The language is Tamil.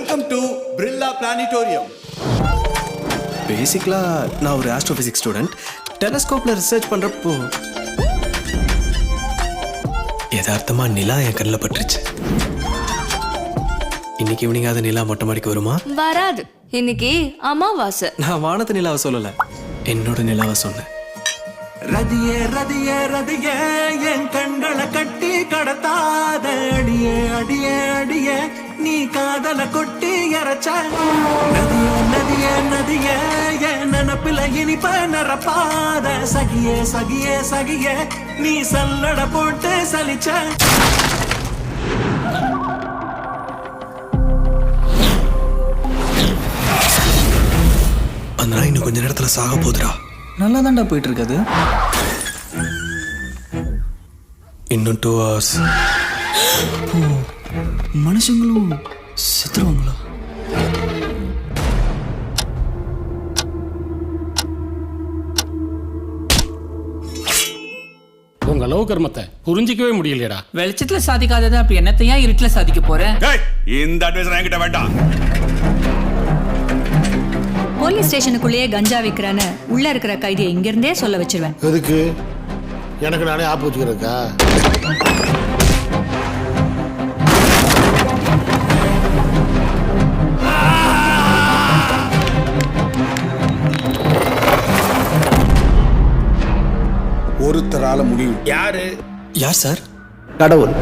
Welcome to Birla planetarium. பேசிக்கலா நான் ஒரு ஆஸ்ட்ரோபிசிக்ஸ் ஸ்டூடெண்ட். டெலஸ்கோப்ல ரிசர்ச் பண்றப்போ யதார்த்தமா நிலா என் கண்ணில் பட்டுருச்சு. இன்னைக்கு ஈவினிங் அது நிலா மொட்டை மாடிக்கு வருமா? வராது. இன்னைக்கு அமாவாசை. நான் வானத்து நிலாவை சொல்லல, என்னோட நிலாவை சொன்னேன். ரதியே ரதியே ரதியே என் கண்களை கட்டி கடத்தாத அடியே அடியே அடியே நீ காதல கொட்டி இறச்ச நதியே நதியே நதியே என் நினப்பில இனிப்ப நிரப்பாத சகியே சகியே சகியே நீ சல்லட போட்டு சலிச்ச. அந்த நாய் இன்னும் கொஞ்ச நேரத்துல சாக போதுடா. நல்லா தான்டா போயிட்டு இருக்காது. இன்னும் 2 hours. மனுஷங்களும் செத்துருவாங்களா? உங்க லவ் கர்மத்தை புரிஞ்சிக்கவே முடியலடா. வெளிச்சத்துல சாதிக்காதது அப்படி என்னத்தையா இருட்டுல சாதிக்க போறேன்? இந்த அட்வைஸ் என்கிட்ட வேண்டாம். போலீஸ் ஸ்டேஷனுக்குள்ளேயே கஞ்சா விற்கிறான்னு உள்ள இருக்கிற கைதியை இங்க இருந்தே சொல்ல வச்சிருவேன். எதுக்கு? எனக்கு நானே ஆப்பு வச்சுக்கிறேக்கா? ஒருத்தரால முடியும். யாரு? யார் சார்? கடவுள்.